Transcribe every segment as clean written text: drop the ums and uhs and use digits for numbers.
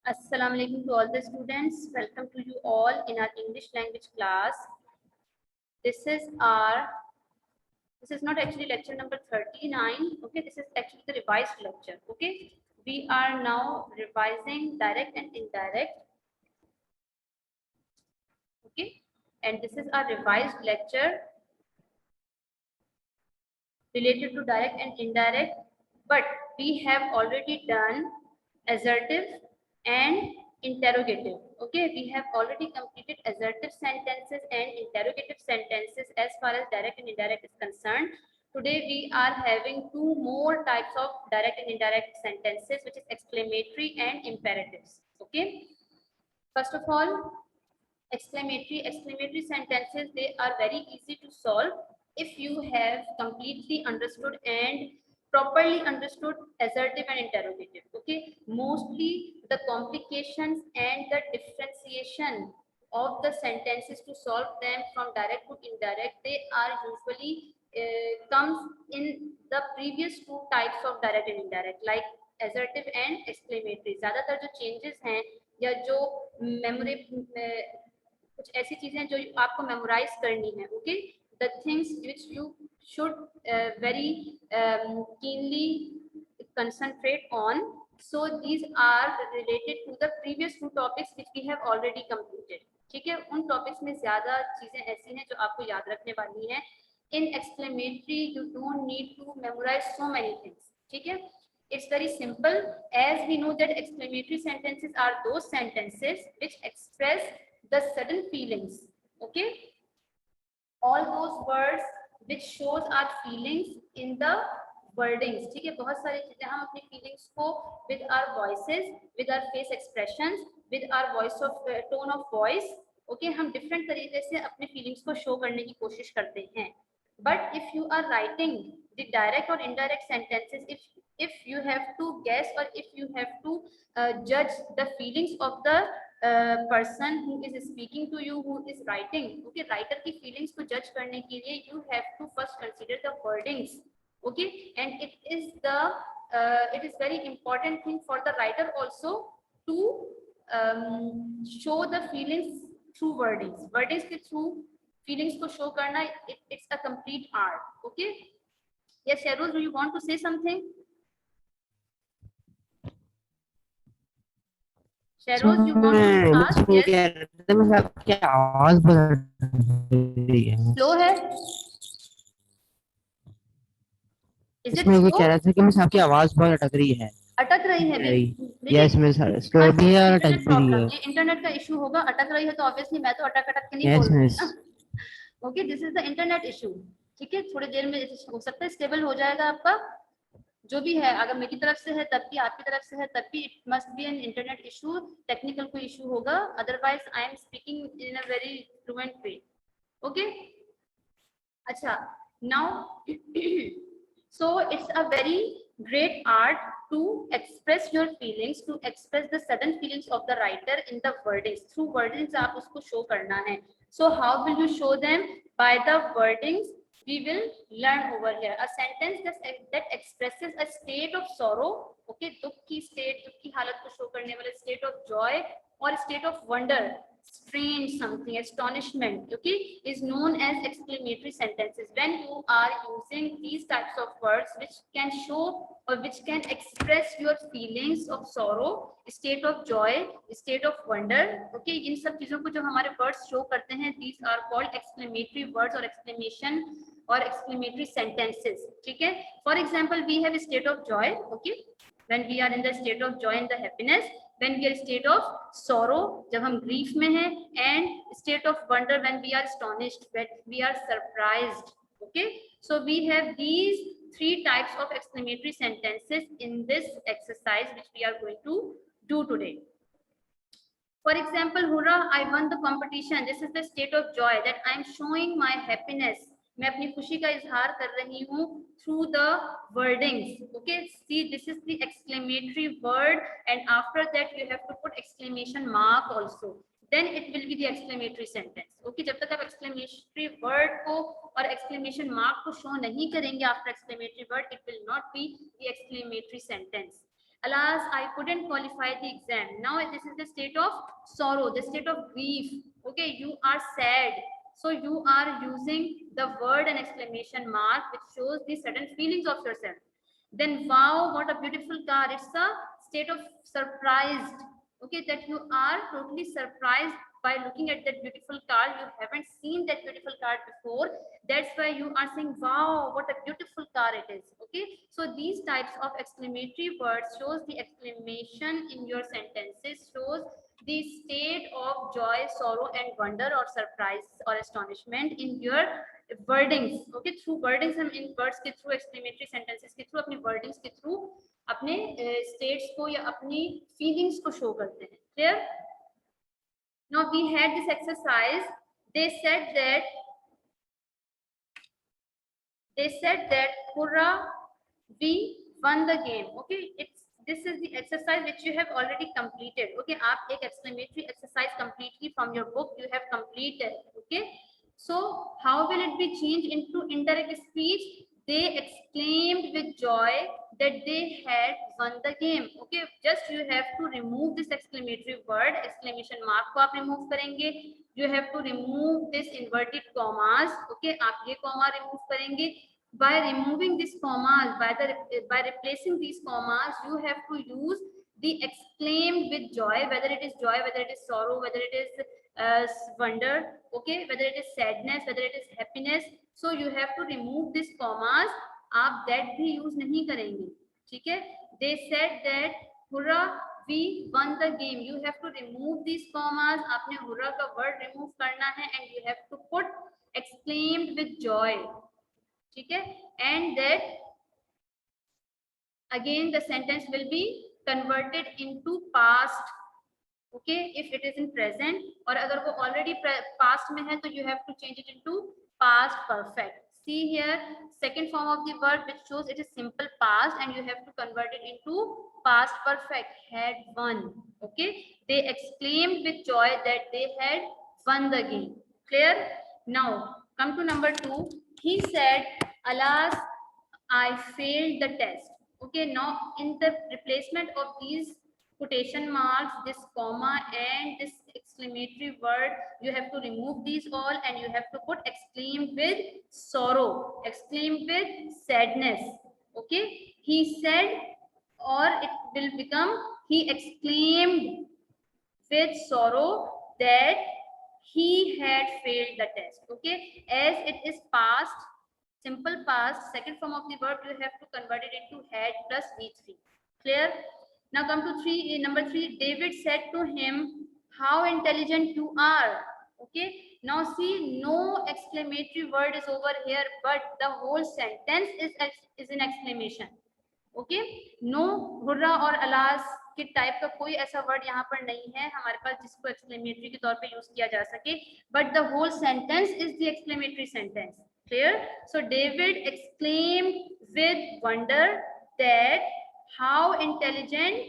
Assalamu alaikum to all the students. Welcome to you all in our English language class. This is not actually lecture number 39. Okay, this is actually the revised lecture. Okay, we are now revising direct and indirect. Okay, and this is our revised lecture related to direct and indirect, but we have already done assertive and interrogative. Okay, we have already completed assertive sentences and interrogative sentences as far as direct and indirect is concerned. Today we are having two more types of direct and indirect sentences, which is exclamatory and imperatives. Okay, first of all, exclamatory sentences, they are very easy to solve if you have completely understood and properly understood assertive and interrogative. Okay, mostly the complications and the differentiation of the sentences to solve them from direct to indirect, they are usually comes in the previous two types of direct and indirect, like assertive and exclamatory. ज्यादातर जो changes हैं या जो memory कुछ ऐसी चीजें जो आपको मेमोराइज करनी है. Okay, the things which you should very keenly concentrate on. So these are related to the previous two topics which we have already completed. ठीक है, उन टॉपिक्स में ज्यादा चीजें ऐसी हैं जो आपको याद रखने वाली हैं. In exclamatory you don't need to memorize so many things. ठीक है, it's very simple, as we know that exclamatory sentences are those sentences which express the sudden feelings. Okay, all those words which shows our feelings in the wordings. ठीक है, बहुत सारी चीजें हम अपनी feelings को with our voices, with our face expressions, with our voice of tone of voice, okay, हम different तरीके से अपने feelings को show करने की कोशिश करते हैं. But if you are writing the direct or indirect sentences, if you have to guess or if you have to judge the feelings of the person who is speaking to you, who is writing. Okay, writer की feelings को judge करने के लिए you have to first consider the wordings. Okay, and it is very important thing for the writer also to show the feelings through wordings. Wordings के through feelings को show करना, it's a complete art. Okay, yes Sharul, do you want to say something? Sharul, you want to ask? Yes, आपकी आवाज बहुत slow है. Is it इसमें वो slow? कह रहा था कि मिस आपकी आवाज बहुत अटक रही है. अटक रही है. यस मिस, स्लो भी है और अटक भी रही है. ये इंटरनेट का इशू होगा. अटक रही है तो ऑब्वियसली मैं तो अटक अटक के नहीं यस बोल रही मिस. हूं. Okay, this is the internet issue. ठीक है, थोड़ी देर में हो सकता है स्टेबल हो जाएगा आपका. जो भी है, अगर मेरी तरफ से है तब भी, आपकी तरफ से है तब भी, it must be an internet issue. Technical कोई इशू होगा, otherwise I am speaking in a very fluent way. Okay, अच्छा, now so it's a very great art to express your feelings, to express the sudden feelings of the writer in the wordings. Through wordings आप उसको show करना है. So how will you show them? By the wordings we will learn over here. A sentence that expresses a state of sorrow. Okay, दुख की state, दुख की हालत को show करने वाले state of joy or state of wonder, strange something, astonishment, okay, is known as exclamatory sentences. When you are using these types of words which can show or which can express your feelings of sorrow, state of joy, state of wonder, okay, इन सब चीजों को जो हमारे words show करते हैं, these are called exclamatory words or exclamation or exclamatory sentences. ठीक है, for example we have a state of joy. Okay, when we are in the state of joy and the happiness, when we are state of sorrow, जब हम grief में हैं, and state of wonder when we are astonished, when we are surprised. Okay, so we have these three types of exclamatory sentences in this exercise which we are going to do today. For example, hurrah, I won the competition. This is the state of joy, that I am showing my happiness. मैं अपनी खुशी का इजहार कर रही हूँ through the wordings. Okay, see, this is the exclamatory word, and after that you have to put exclamation mark also. Then it will be the exclamatory sentence. Okay, जब तक आप exclamatory word को और exclamation mark को show नहीं करेंगे after exclamatory word, it will not be the exclamatory sentence. Alas, I couldn't qualify the exam. Now this is the state of sorrow, the state of grief. Okay, you are sad, so you are using the word and exclamation mark which shows the sudden feelings of yourself. Then wow, what a beautiful car, it's a state of surprised. Okay, that you are totally surprised by looking at that beautiful car. You haven't seen that beautiful car before, that's why you are saying wow, what a beautiful car it is. Okay, so these types of exclamatory words shows the exclamation in your sentences, shows the state of joy, sorrow and wonder or surprise or astonishment in your wordings. Okay, through wordings हम इन words के through exclamatory sentences के through अपने wordings के through अपने states को या अपनी feelings को show करते हैं. Clear? Now we had this exercise. They said that hurrah, we won the game. Okay, this is the exercise which you have already completed. Okay, आप एक exclamatory exercise completely from your book you have completed. Okay, so how will it be changed into indirect speech? They exclaimed with joy that they had won the game. Okay, just you have to remove this exclamatory word, exclamation mark को आप remove करेंगे. You have to remove this inverted commas. Okay, आप ये comma remove करेंगे. By removing this commas, by replacing these commas, you have to use the exclaimed with joy, whether it is joy, whether it is sorrow, whether it is wonder, okay, whether it is sadness, whether it is happiness. So you have to remove these commas. आप that भी use नहीं करेंगे. ठीक है? They said that hurrah, we won the game. You have to remove these commas. आपने hurrah का word remove करना है and you have to put exclaimed with joy. ठीक है? And that again the sentence will be converted into past. Okay, if it is in present, और अगर वो already past में है तो you have to change it into past perfect. See here, second form of the verb which shows it is simple past and you have to convert it into past perfect. Had won. Okay, they exclaimed with joy that they had won the game. Clear? Now come to number 2. He said, alas, I failed the test. Okay, now in the replacement of these quotation marks, this comma and this exclamatory word, you have to remove these all and you have to put exclaimed with sorrow, exclaimed with sadness. Okay, he said, or it will become he exclaimed with sorrow that he had failed the test. Okay, as it is past, simple past, second form of the verb, you have to convert it into had plus V3. Clear? Now come to number 3. David said to him, how intelligent you are. Okay, now see, no exclamatory word is over here, but the whole sentence is in exclamation. Okay, no hurrah और alas के type का कोई ऐसा word यहाँ पर नहीं है हमारे पास जिसको एक्सक्लेमेटरी के तौर पे यूज किया जा सके, but the whole sentence is the exclamatory sentence. Clear? So David exclaimed with wonder that how intelligent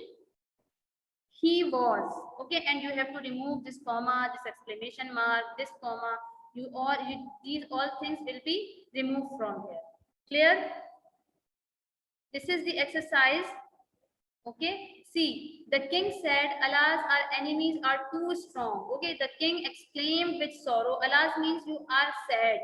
he was. Okay, and you have to remove this comma, this exclamation mark, this comma. These all things will be removed from here. Clear? This is the exercise. Okay, see, the king said, alas, our enemies are too strong. Okay, the king exclaimed with sorrow. Alas means you are sad.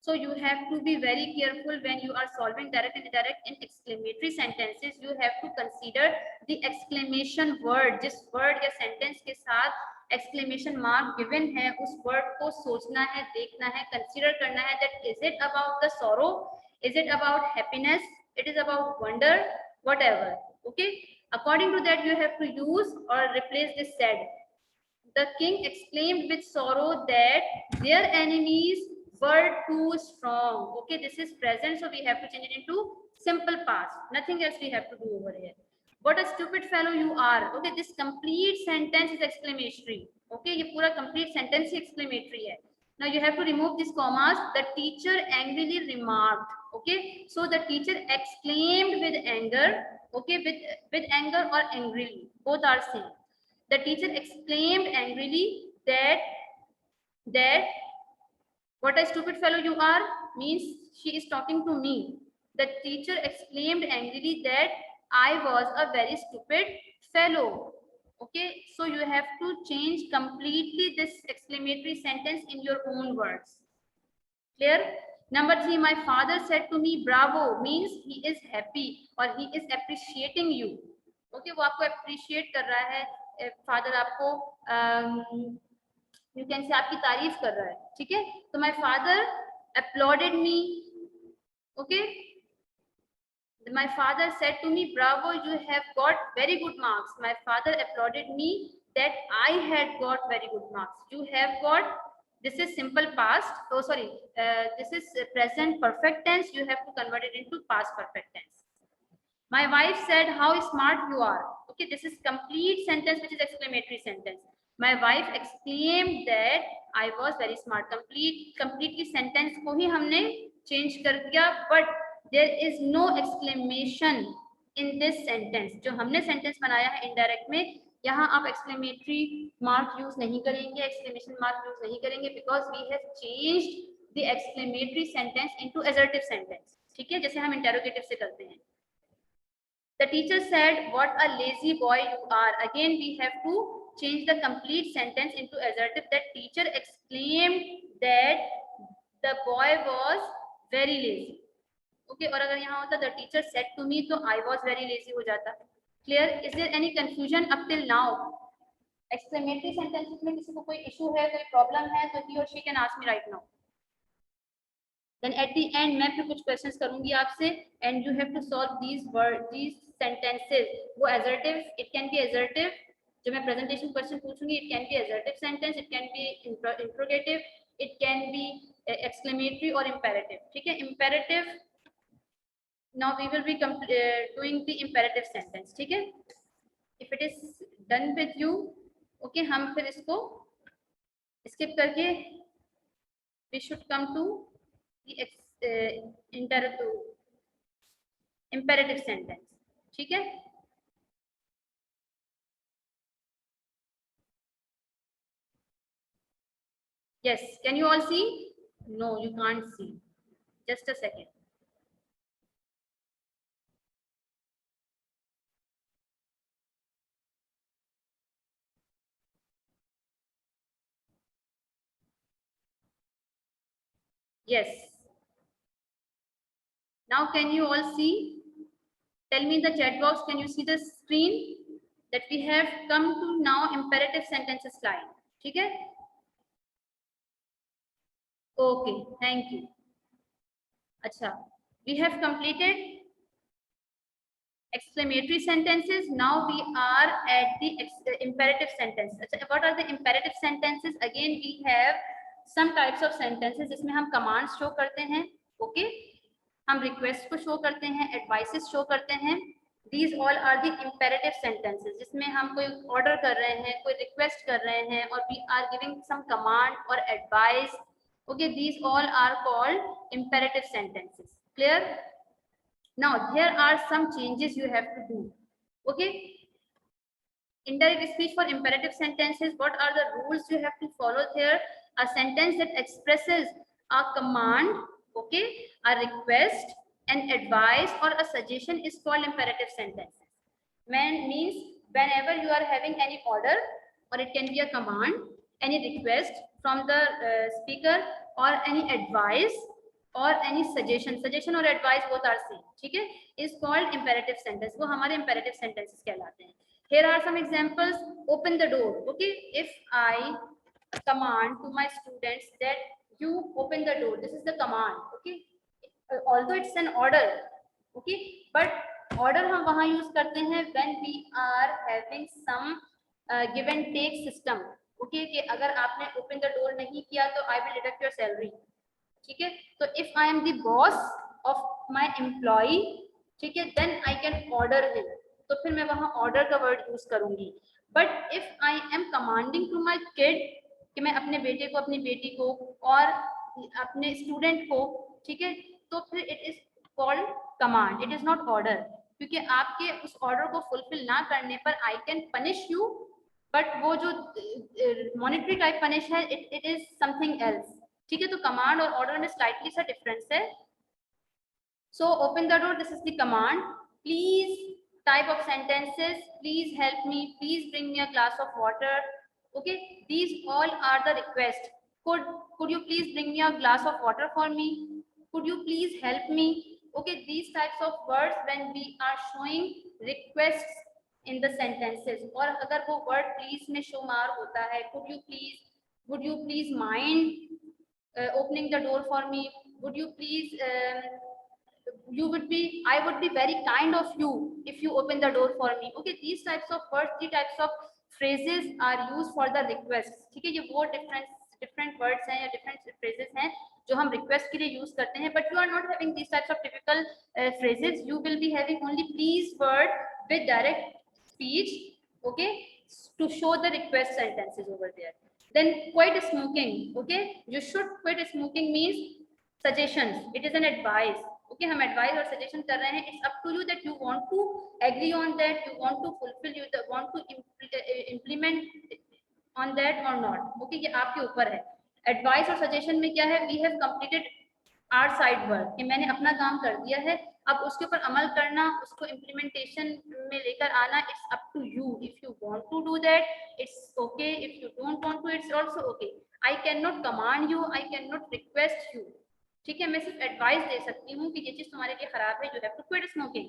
So you have to be very careful when you are solving direct and indirect in exclamatory sentences. You have to consider the exclamation word. जिस word या sentence के साथ exclamation mark given है, उस word को सोचना है, देखना है, consider करना है that is it about the sorrow, is it about happiness, it is about wonder, whatever. Okay, according to that you have to use or replace this said. The king exclaimed with sorrow that their enemies were too strong. Okay, this is present, so we have to change it into simple past. Nothing else we have to do over here. What a stupid fellow you are. Okay, this complete sentence is exclamatory. Okay, ये पूरा complete sentence ही exclamatory है. Now you have to remove these commas. The teacher angrily remarked. Okay, so the teacher exclaimed with anger. Okay, with anger or angrily, both are same. The teacher exclaimed angrily that what a stupid fellow you are means she is talking to me. The teacher exclaimed angrily that I was a very stupid fellow. Okay, so you have to change completely this exclamatory sentence in your own words. Clear? Number 3, my father said to me, bravo, means he is happy or he is appreciating you. Okay, वो आपको appreciate कर रहा है, father आपको you can say आपकी तारीफ कर रहा है, ठीक है? तो my father applauded me. Okay, my father said to me, bravo, you have got very good marks. My father applauded me that I had got very good marks. You have got, this is simple past, oh sorry, this is present perfect tense, you have to convert it into past perfect tense. My wife said, how smart you are. Okay, this is complete sentence which is exclamatory sentence. My wife exclaimed that I was very smart. Completely sentence को ही हमने change कर दिया, but there is no exclamation in this sentence. जो हमने sentence बनाया है indirect में, यहाँ आप exclamatory mark use नहीं करेंगे, exclamation mark use नहीं करेंगे, because we have changed the exclamatory sentence into assertive sentence. ठीक है, जैसे हम interrogative से करते हैं. The teacher said, what a lazy boy you are. Again, we have to change the complete sentence into assertive. That teacher exclaimed that the boy was very lazy. Okay, और अगर यहाँ होता the teacher said to me, तो I was very lazy हो जाता. Clear? Is there any confusion up till now? Exclamatory sentences में किसी को कोई issue है, कोई problem है, तो he or she can ask me right now. Then at the end मैं फिर कुछ questions करूँगी आपसे, and you have to solve these sentences. वो assertive, it can be assertive. जो मैं presentation question पूछूंगी, it can be assertive sentence, it can be interrogative, it can be exclamatory or imperative. ठीक है, imperative. Now we will be doing the imperative sentence. ठीक है, if it is done with you, okay, हम फिर इसको skip करके we should come to the imperative sentence. ठीक है, yes, can you all see? No, you can't see. Just a second. Yes, now can you all see? Tell me in the chat box, can you see the screen that we have come to now imperative sentences slide? ठीक है, okay, thank you. अच्छा, we have completed exclamatory sentences. Now we are at the imperative sentences. अच्छा, what are the imperative sentences? Again, we have some types of sentences जिसमें हम commands show करते हैं, okay? हम request को show करते हैं, advices show करते हैं. These all are the imperative sentences जिसमें हम कोई order कर रहे हैं, कोई request कर रहे हैं, और we are giving some command or advice. Okay, these all are called imperative sentences. Clear? Now here are some changes you have to do. Okay, indirect speech for imperative sentences. What are the rules you have to follow here? A sentence that expresses a command, okay, a request, an advice, or a suggestion is called imperative sentences. Means whenever you are having any order, or it can be a command, any request from the speaker, or any advice or any suggestion or advice, both are same, ठीक है, is called imperative sentence. वो हमारे imperative sentences कहलाते हैं. Here are some examples. Open the door. Okay, if I command to my students that you open the door, this is the command. Okay, although it's an order, okay, but order हम वहाँ use करते हैं when we are having some give and take system. Okay, कि अगर आपने open the door नहीं किया तो I will deduct your salary. ठीक है, तो if I am the boss of my employee, ठीक है, then I can order him. तो फिर मैं वहाँ order का word use करूंगी. But if I am commanding to my kid कि मैं अपने बेटे को, अपनी बेटी को और अपने student को, ठीक है, तो फिर it is called command. It is not order. क्योंकि आपके उस order को fulfill ना करने पर I can punish you. But वो जो monetary type punish है, it is something else. ठीक है, तो command और order में slightly सा difference है. So open the door, this is the command. Please type of sentences, please help me, please bring me a glass of water. Okay, these all are the request. Could you please bring me a glass of water for me? Could you please help me? Okay, these types of words when we are showing requests in the sentences. और अगर वो word please में शुमार होता है, could you please, would you please mind opening the door for me, would you please you would be, I would be very kind of you if you open the door for me. Okay, these types of words, these types of phrases are used for the request. ठीक है, ये वो different words हैं या different phrases हैं जो हम request के लिए use करते हैं, but you are not having these types of typical phrases. You will be having only please word with direct speech, okay, to show the request sentences over there. Then quit smoking. Okay, you should quit smoking means suggestions, it is an advice. Okay, हम advice और suggestion कर रहे हैं. It's up to you that you want to agree on that, you want to fulfill, you want to implement on that or not. Okay, ये आपके ऊपर है. Advice और suggestion में क्या है? We have completed our side work, कि मैंने अपना काम कर दिया है, अब उसके ऊपर अमल करना, उसको implementation में लेकर आना, it's up to you. If you want to do that, it's okay. If you don't want to, it's also okay. I cannot command you, I cannot request you. ठीक है, मैं सिर्फ एडवाइस दे सकती हूँ कि ये चीज तुम्हारे लिए खराब है, you have to quit smoking.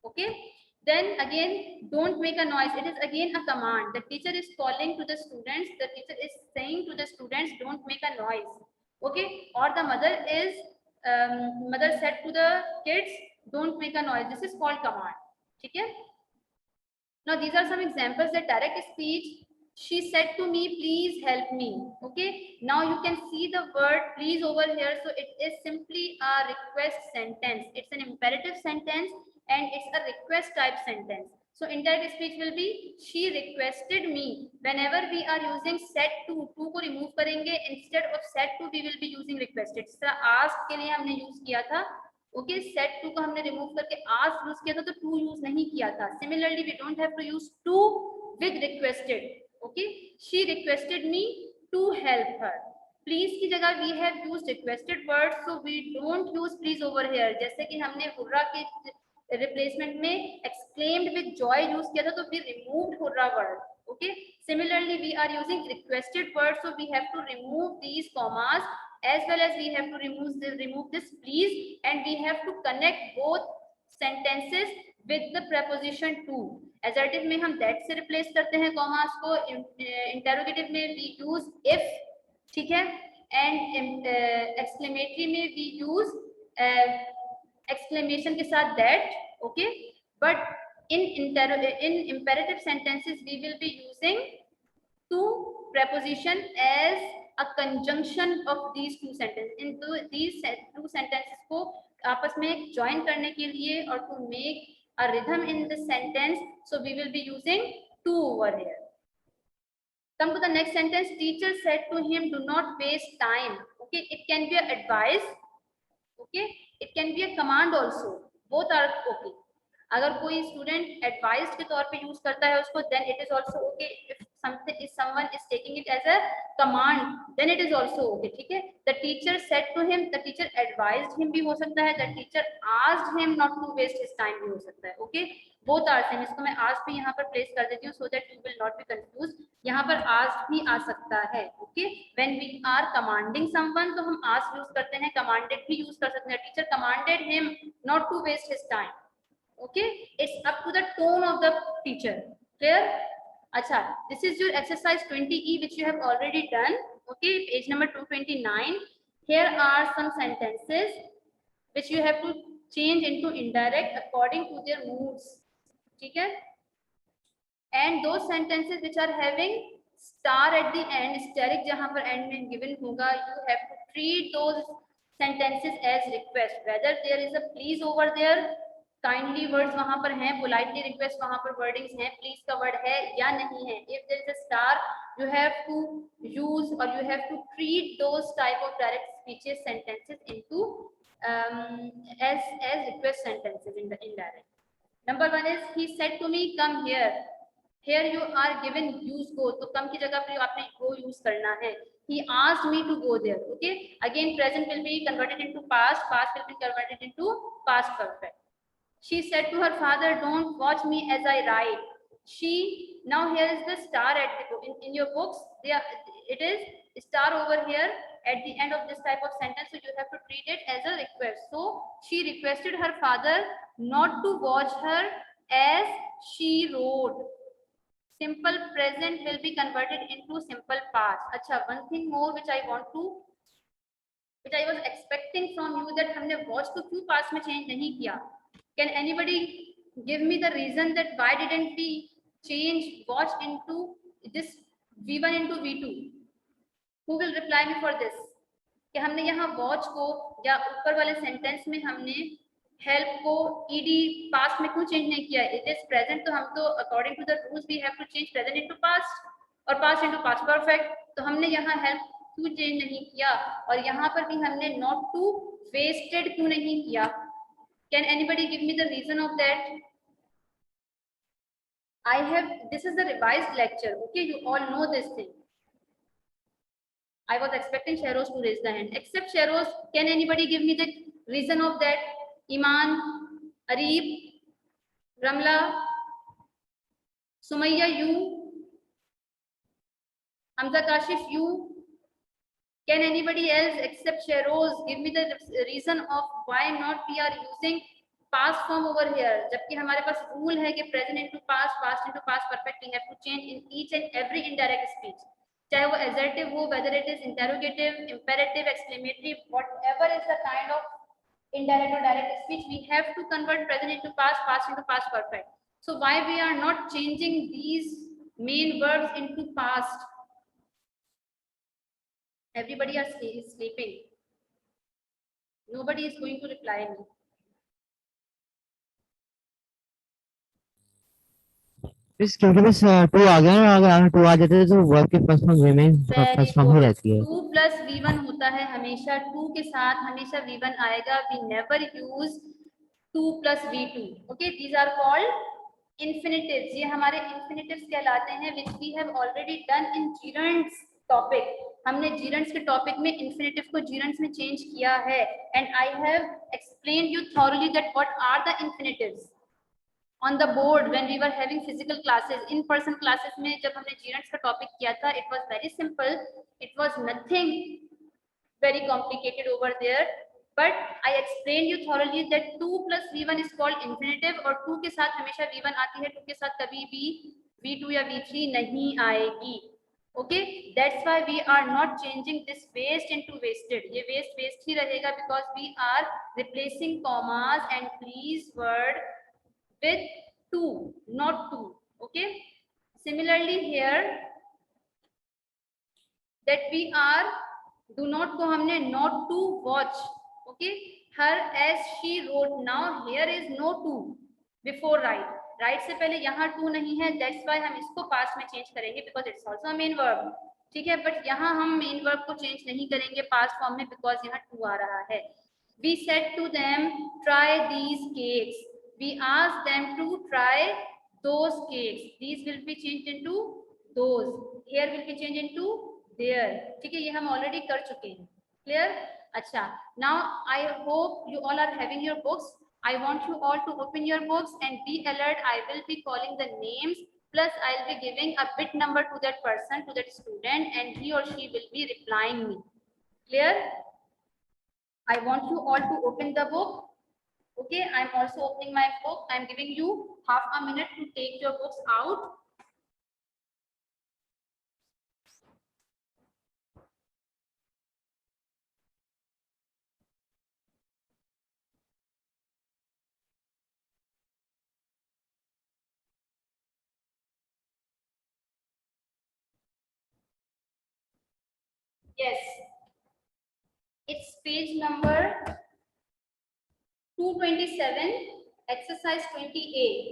Okay, then again, don't make a noise. It is again a command. The teacher is calling to the students, the teacher is saying to the students, don't make a noise. Okay, or the mother is mother said to the kids, don't make a noise. This is called command. ठीक है. Now these are some examples that direct speech. She said to me, please help me. Okay, now you can see the word please over here. So it is simply a request sentence. It's an imperative sentence and it's a request type sentence. So indirect speech will be she requested me. Whenever we are using said to को remove करेंगे, instead of said to we will be using requested. जिस तरह ask के लिए हमने use किया था, okay, set to को हमने रिमूव करके आस्क यूज किया था, तो टू यूज नहीं किया था. Similarly we don't have to use to with requested. Okay, she requested me to help her. Please की जगह we have used requested word, so we don't use please over here. जैसे कि हमने hurrah के replacement में exclaimed with Joy use किया था, तो we removed hurrah word. Okay, similarly we are using requested word, so we have to remove these commas, as well as we have to remove this please, and we have to connect both sentences with the preposition to. assertive में हम that से replace करते हैं commas को, interrogative में we use if, ठीक है, and exclamatory में we use exclamation के साथ that. okay, but in imperative sentences we will be using to preposition as a conjunction of these two sentences. In these two sentences को आपस में join करने के लिए और to make a rhythm in the sentence, so we will be using to over here. Come to the next sentence. Teacher said to him, do not waste time. Okay, it can be a advice. Okay, it can be a command also. Both are okay. अगर कोई student advice के तौर पे use करता है उसको, then it is also okay. If someone is taking it as a command, then it is also okay. ठीक है. The teacher said to him, the teacher advised him भी हो सकता है, the teacher asked him not to waste his time भी हो सकता है. okay, both are same. इसको मैं asked भी यहाँ पर प्लेस कर देती हूँ so that you will not be confused. यहाँ पर asked भी आ सकता है. okay, when we are commanding someone तो हम asked यूज करते हैं, commanded भी यूज कर सकते हैं. Teacher commanded him not to waste his time. Okay, it's up to the tone of the teacher. Clear? Acha, this is your exercise 20E which you have already done. Okay, page number 229. Here are some sentences which you have to change into indirect according to their moods. Okay, and those sentences which are having star at the end, steric जहाँ पर end में given होगा, you have to treat those sentences as request. Whether there is a please over there, kindly words वहां पर हैं, politely request वहां पर wordings हैं, प्लीज का वर्ड है या नहीं है. If there is a star, you have to use और you have to treat those type of direct speeches sentences into as request sentences in the indirect. Number 1 is he said to me come here. Here you are given use go, तो come की जगह पर आपने go use करना है. He asked me to go there. Okay, again present will be converted into past, past will be converted into past perfect. She said to her father, don't watch me as I write. She, now here is the star at the in your books, there it is star over here at the end of this type of sentence, so you have to treat it as a request. So she requested her father not to watch her as she wrote. Simple present will be converted into simple past. Acha, one thing more which I want to, which I was expecting from you, that हमने watch को क्यों past में change नहीं किया? Can anybody give me the reason that why didn't we change watch into this V1 into V2? Who will reply me for this? कि हमने यहाँ watch को या ऊपर वाले sentence में हमने help को ed past में क्यों change नहीं किया? It is present, तो हम तो according to the rules we have to change present into past और past into past perfect. तो हमने यहाँ help क्यों change नहीं किया, और यहाँ पर भी हमने not to wasted क्यों नहीं किया? Can anybody give me the reason of that? I have, this is the revised lecture, okay, you all know this thing. I was expecting Sheroz to raise the hand. Except Sheroz, can anybody give me the reason of that? Iman, Arif, Ramla, Sumayya, you, Hamza Kashif, you. Can anybody else except Sheroz give me the reason of why not we are using past form over here? जबकि हमारे पास rule है कि present into past, past into past perfect we have to change in each and every indirect speech. चाहे वो assertive हो, whether it is interrogative, imperative, exclamatory, whatever is the kind of indirect or direct speech, we have to convert present into past, past into past perfect. So why we are not changing these main verbs into past? Everybody is sleeping. Nobody is going to reply me. इस क्योंकि बस 2 आ गया ना, अगर 2 आ जाते तो verb की first form remain Very first form ही good. रहती है. 2 plus V1 होता है हमेशा, 2 के साथ हमेशा V1 आएगा. We never use 2 plus V2. Okay, these are called infinitives. ये हमारे infinitives कहलाते हैं, which we have already done in gerunds topic. हमने gerunds के topic में infinitive को gerunds में change किया है, and I have explained you thoroughly that what are the infinitives on the board when we were having physical classes. In person classes में जब हमने gerunds का topic किया था, it was very simple, it was nothing very complicated over there, but I explained you thoroughly that 2 plus V1 is called infinitive, और 2 के साथ हमेशा V1 आती है, 2 के साथ कभी भी V2 या V3 नहीं आएगी. Okay, that's why we are not changing this waste into wasted. ये waste ही रहेगा because we are replacing commas and please word with 2, not 2. Okay, similarly here that we are do not को हमने not to watch. Okay, her as she wrote. Now here is no to before right. Right से पहले यहाँ to नहीं है, that's why हम इसको past में change करेंगे because it's also a main verb. ठीक है, but यहाँ हम main verb को change नहीं करेंगे past form में because यहाँ to आ रहा है. We said to them, try these cakes. We asked them to try those cakes. These will be changed into those. Here will be changed into there. ठीक है, ये हम already कर चुके हैं. Clear? अच्छा. Now I hope you all are having your books. I want you all to open your books and be alert. I will be calling the names. Plus I'll be giving a bit number to that person, to that student, and he or she will be replying me. Clear? I want you all to open the book. Okay, I'm also opening my book. I'm giving you half a minute to take your books out. Yes, it's page number 227, exercise 20A.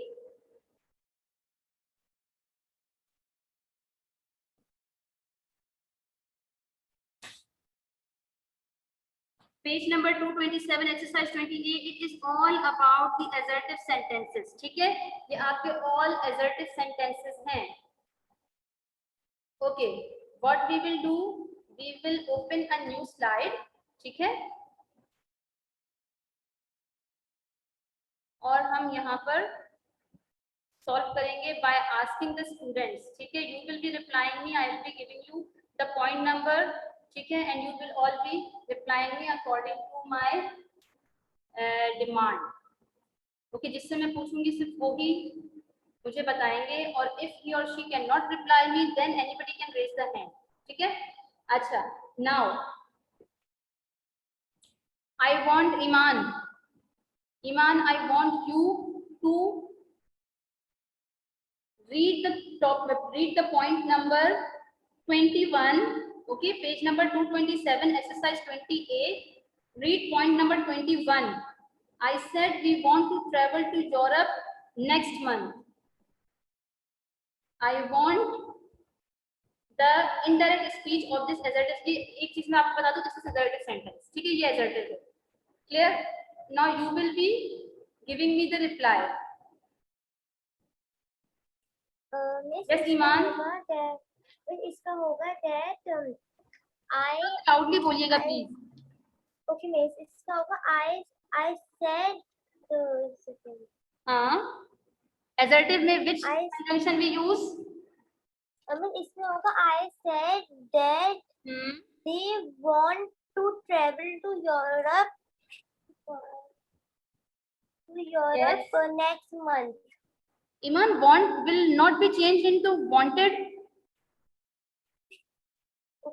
Page number 227, exercise 20A. It is all about the assertive sentences. ठीक है, ये आपके all assertive sentences हैं. Okay, what we will do? We will open a new slide. ठीक है. और हम यहाँ पर सॉल्व करेंगे बाय आस्किंग द स्टूडेंट्स, ठीक है। You will be replying me, I will be giving you the point number, ठीक है, and you will all be replying me according to my demand, okay. जिससे मैं पूछूंगी सिर्फ वो ही मुझे बताएंगे, और इफ ही और she can not reply me then anybody can raise the hand, ठीक है। अच्छा, now I want Iman, Iman I want you to read the point number 21, okay, page number 227, exercise 28. Read point number 21. I said we want to travel to Europe next month. I want the indirect speech of this assertive. की एक चीज मैं आपको बता दूं, this is assertive sentence, ठीक है, ये assertive है, clear? Now you will be giving me the reply. Yes, ईमान, इसका होगा that I loudly बोलिएगा प्लीज। okay मिस, इसका होगा I said हाँ, assertive में which I conjunction we use? इसमें होगा I said that they want to travel to Europe Yes. next month. Iman, want will not be changed into wanted,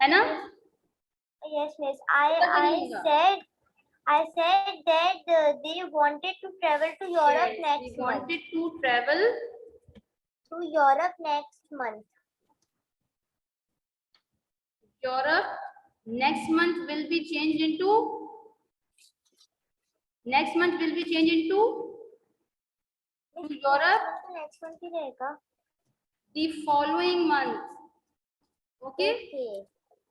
है ना? Yes, miss. पता नहीं होगा। I said that they wanted to travel to Europe Yes, next we month. wanted to travel To Europe next month. Europe next month will be changed into to Europe Next month ही रहेगा. the following month, okay?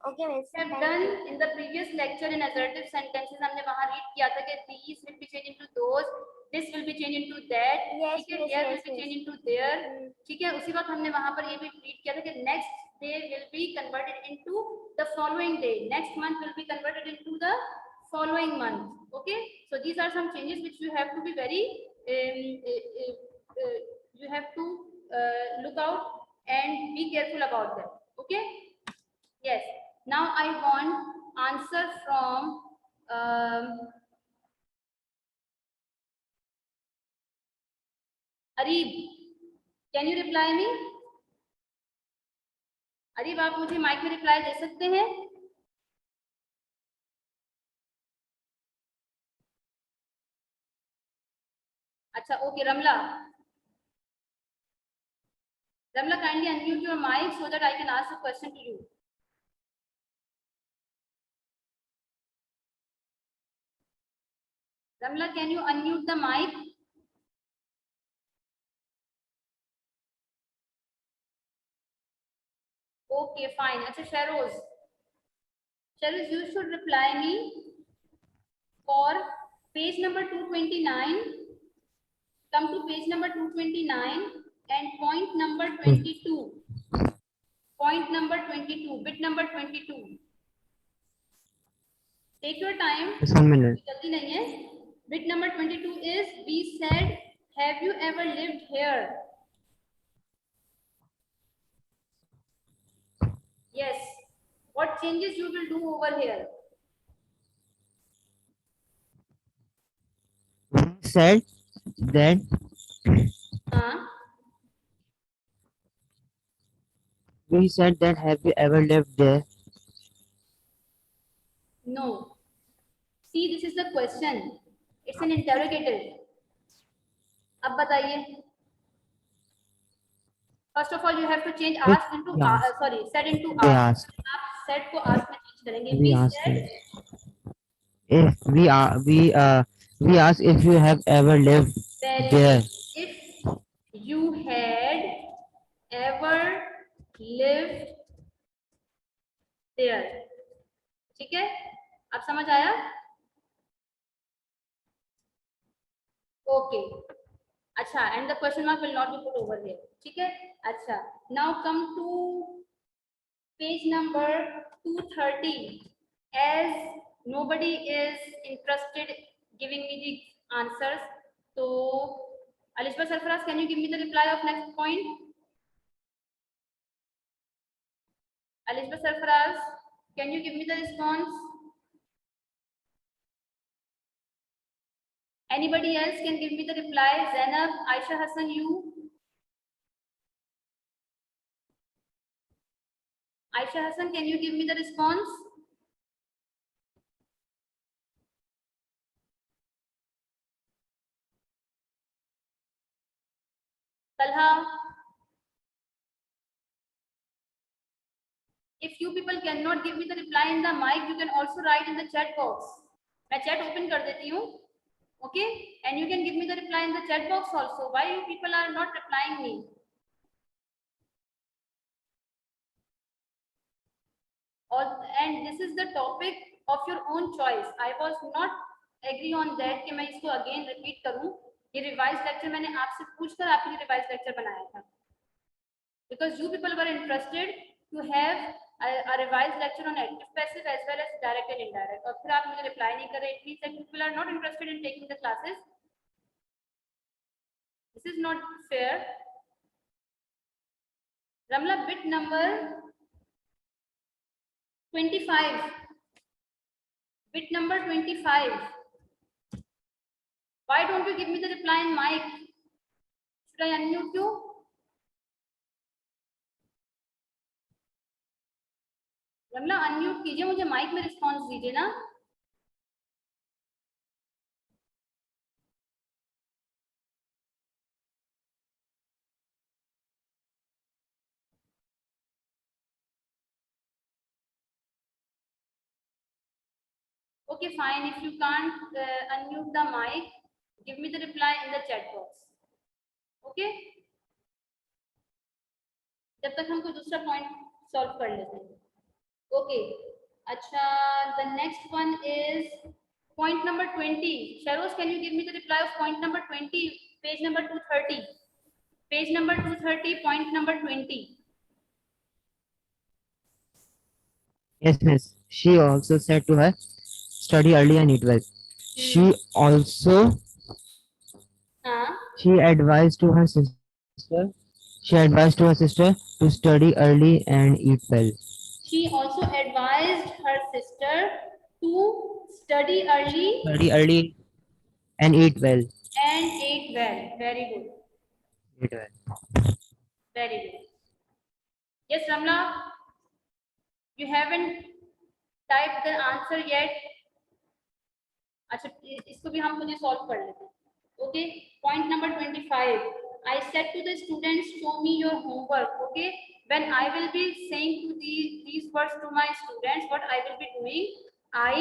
Okay, miss. We have done in the previous lecture in assertive sentences, हमने वहाँ read किया था कि these will be changed into those, this will be changed into that, Yes, ठीक है, yes, here yes, will be yes. changed into there, ठीक है। उसी वक्त हमने वहाँ पर ये भी read किया था कि next day will be converted into the following day, next month will be converted into the following month, okay? So these are some changes which you have to be very you have to look out and be careful about them, okay? Yes. Now I want answer from Arib. Can you reply me? Areeb, आप मुझे mic में reply दे सकते हैं? अच्छा, okay. Ramla, kindly unmute your mic so that I can ask a question to you. Ramla, can you unmute the mic? Okay, fine. अच्छा, Shahroz, you should reply me for page number 229. Come to page number 229 and point number 22. Point number 22, bit number 22. Take your time. Just 1 minute. जल्दी नहीं है। Bit number 22 is we said, have you ever lived here? Yes. What changes you will do over here? We said that have you ever lived there? No. See, this is the question. It's an interrogative. अब बताइए. First of all, you have to change ask into said into ask. आप said को ask में change करेंगे. We said if we ask if you have ever lived there. If you had ever lived there. ठीक है, अब समझ आया? Okay. अच्छा, and the question mark will not be put over here. ठीक है, अच्छा. Now come to page number 230. As nobody is interested giving me the answers, So Alishba Sarfaraz, can you give me the reply of next point? Alishba Sarfaraz, can you give me the response? Anybody else can give me the reply? Zainab, Aisha Hassan, you? Aisha Hassan, can you give me the response? Talha? If you people cannot give me the reply in the mic, you can also write in the chat box. मैं chat open कर देती हूँ. Okay? And you can give me the reply in the chat box also. Why you people are not replying me? And this is the topic of your own choice. I was not agree on that कि मैं इसको again repeat करूँ. ये revised lecture मैंने आपसे पूछकर आपके लिए revised lecture बनाया था. Because you people were interested to have a revised lecture on active passive as well as direct and indirect. और फिर आप मुझे reply नहीं कर रहे. It means that people are not interested in taking the classes. This is not fair. Ramla, bit number 25. Bit number 25. Why don't you give me the reply in mic? Should I unmute you? Ramla unmute कीजिए, मुझे mic में response दीजिए ना. Okay, fine. If you can't unmute the mic, give me the reply in the chat box. Okay? जब तक हम कोई दूसरा पॉइंट सॉल्व कर लेते हैं. Okay. अच्छा, the next one is point number 20. Sharoz, can you give me the reply of point number 20, page number 230? Page number 230, point number 20. Yes, miss. She also said to her, study early and eat well. She also she advised to her sister. She advised to her sister to study early and eat well. She also advised her sister to study early Study early and eat well. and eat well. Very good. Eat well. Very good. Yes, Ramla, you haven't typed the answer yet. अच्छा, इसको भी हम मुझे solve कर लेते हैं. Okay, point number 25. I said to the students, show me your homework. Okay, when I will be saying to these words to my students, what I will be doing, I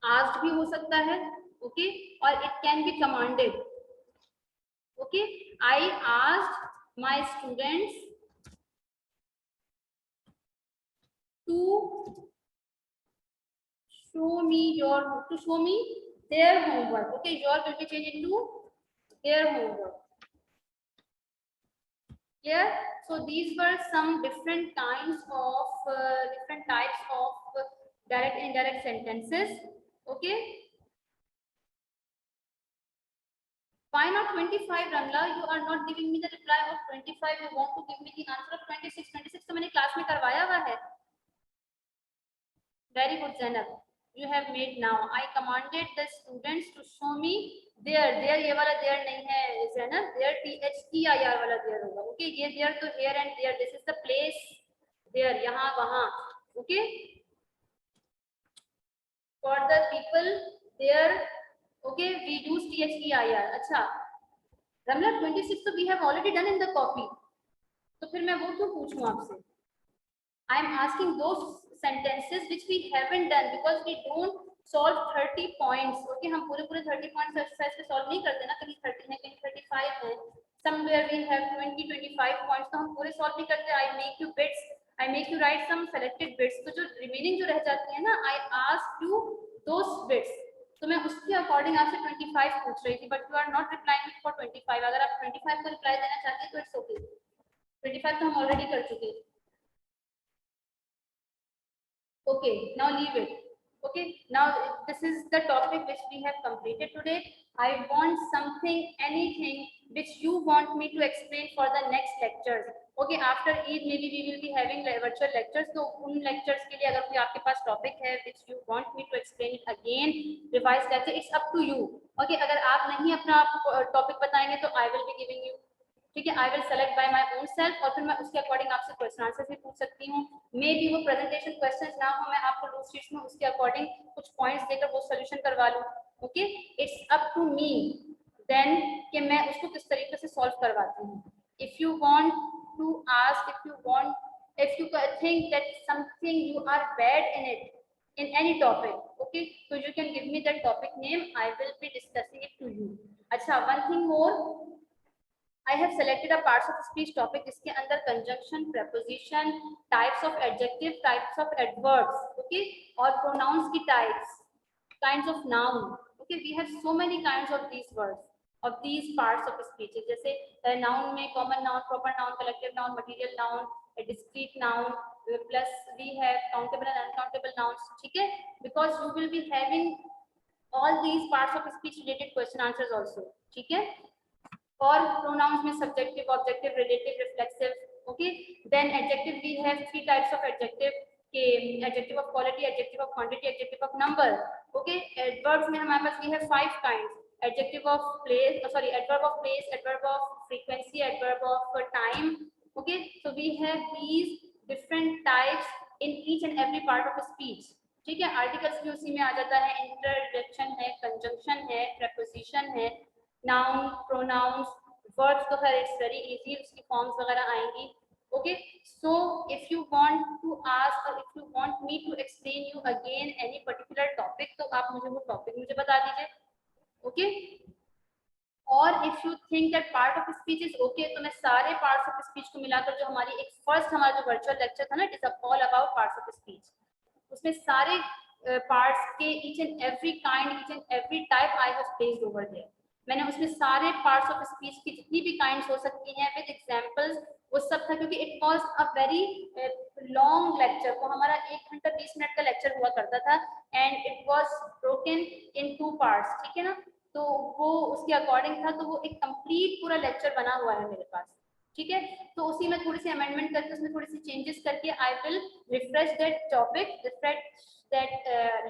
asked भी हो सकता है. Okay, or it can be commanded. Okay, I asked my students to show me their homework. Okay, your will be changed into their homework. Yeah, so these were some different kinds of different types of direct and indirect sentences. Okay, why not 25, Ramla? You are not giving me the reply of 25. You want to give me the answer of 26. 26 तो मैंने class में करवाया हुआ है. Very good, Zainab. You have made now. I commanded the students to show me there ये वाला there नहीं है Zainab. There THEIR वाला there होगा. Okay, ये there तो here and there. This is the place. There यहाँ वहाँ. Okay. For the people there. Okay, we use THEIR. अच्छा. Ramla 26 तो we have already done in the copy. तो फिर मैं वो क्यों पूछूं आपसे? I am asking those sentences which we haven't done because we don't solve 30 points. Okay, हम पूरे 30 points exercise पे solve नहीं करते ना, कहीं 30 है कहीं 35 है. Somewhere we have 20-25 points, तो हम पूरे solve नहीं करते. I make you bits. I make you write some selected bits. तो जो remaining जो रह जाती है ना, I ask you those bits. तो मैं उसके अकॉर्डिंग आपसे 25 पूछ रही थी, but you are not replying me for 25. अगर आप 25 का रिप्लाई देना चाहते हैं तो इट्स ओके. 25 तो हम ऑलरेडी कर चुके हैं. Okay, now leave it. Okay, now this is the topic which we have completed today. I want something, anything which you want me to explain for the next lectures. Okay, after Eid maybe we will be having virtual lectures, so उन lectures के लिए अगर कोई आपके पास topic है which you want me to explain it again, revise lecture, it's up to you. Okay, अगर आप नहीं अपना topic बताएंगे तो I will be giving you, ठीक है, I will select by my own self, और फिर मैं उसके अकॉर्डिंग आपसे क्वेश्चन आंसर भी पूछ सकती हूँ। मे बी वो प्रेजेंटेशन क्वेश्चंस ना हो, मैं आपको नोट शीट्स में उसके अकॉर्डिंग कुछ पॉइंट्स देकर वो सॉल्यूशन करवा लूँ। Okay, it's up to me then कि मैं उसको किस तरीके से सॉल्व करवाती हूँ। If you want to ask, if you think that something you are bad in it, in any topic, okay, so you can give me that topic name, I will be discussing it to you. अच्छा, one thing more, I have selected a parts of speech topic जिसके अंदर conjunction, preposition, types of adjective, types of adverbs, okay, और pronouns की types, kinds of noun, okay, we have so many kinds of these words, of these parts of speech. जैसे noun में common noun, proper noun, collective noun, material noun, discrete noun, plus we have countable and uncountable nouns, ठीक है, because you will be having all these parts of speech related question answers also, ठीक है। और pronouns में subjective, objective, relative, reflexive, okay, then adjective we have 3 types of adjective, के adjective of quality, adjective of quantity, adjective of number, okay, adverbs में हमारे पास we have 5 kinds, adjective of place, adverb of place, adverb of frequency, adverb of time, okay, so we have these different types in each and every part of a speech, ठीक है। Articles भी उसी में आ जाता है, interjection है, conjunction है, preposition है, नाउन, प्रोनाउंस, वर्ब्स तो खैर इट्स वेरी इजी, उसकी फॉर्म्स वगैरह आएंगी। Okay, so if you want to ask और if you want me to explain you again any particular topic, तो आप मुझे वो टॉपिक मुझे बता दीजिए। ओके, और if you think that part of speech is okay, तो मैं सारे पार्ट्स ऑफ स्पीच को मिलाकर जो हमारी एक फर्स्ट हमारा जो वर्चुअल लेक्चर था ना, it is all about parts of speech, उसमें सारे पार्ट्स के each and every kind, each and every type I have placed over there. मैंने उसमें सारे पार्ट्स ऑफ स्पीच की जितनी भी काइंड्स हो सकती हैं विद एग्जांपल्स वो सब था, क्योंकि it was a very long lecture, वो हमारा 1 घंटा 20 मिनट का लेक्चर हुआ करता था, and it was broken in 2 parts, ठीक है ना, तो वो उसके अकॉर्डिंग था, तो वो एक कंप्लीट पूरा लेक्चर बना हुआ है मेरे पास, ठीक है। तो उसी में थोड़ी सी अमेंडमेंट करके उसमें थोड़ी सी चेंजेस करके I will refresh that topic, refresh that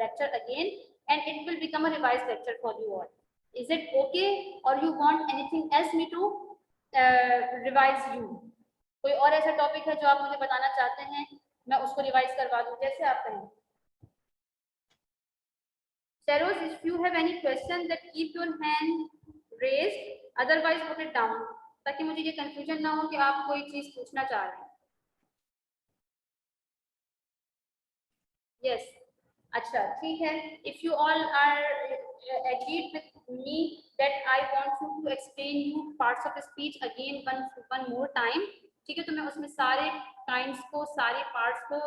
lecture again, and it will become a revised lecture for you all. Is it okay, or you want anything else me to revise you? कोई और ऐसा topic है जो आप मुझे बताना चाहते हैं, मैं उसको रिवाइज करवा दूं, जैसे आप कहें। Saros, if you have any question, that keep your hand raised, otherwise put it down, ताकि मुझे ये कंफ्यूजन ना हो कि आप कोई चीज पूछना चाह रहे हैं। Yes, अच्छा ठीक है। If you all are agreed with me that I want to explain you parts of speech again one more time, ठीक है, तो मैं उसमें सारे kinds को, सारे parts को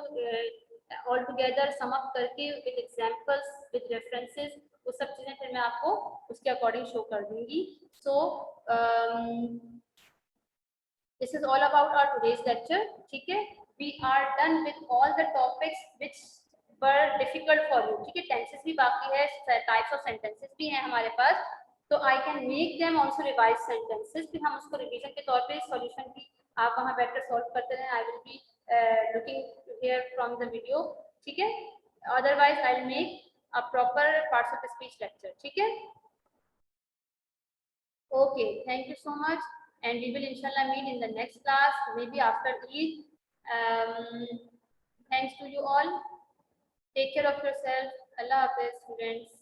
all together sum up करके with examples, with references, वो सब चीजें फिर मैं आपको उसके according show कर दूंगी। So this is all about our today's lecture, ठीक है। We are done with all the topics which were difficult for you, ठीक है। टेंसेस भी बाकी है, टाइप्स ऑफ सेंटेंसेस भी हैं हमारे पास, तो I can make them also revise sentences, फिर हम उसको रिवीजन के तौर पे सॉल्यूशन भी आप वहां बैठकर सॉल्व करते रहें। आई will be looking here from the video, ठीक है। Otherwise I will make a proper parts of speech lecture, ठीक है। Okay, thank you so much, and we will inshallah meet in the next class, maybe after Eid. Thanks to you all. Take care of yourself. Allah Hafiz, students.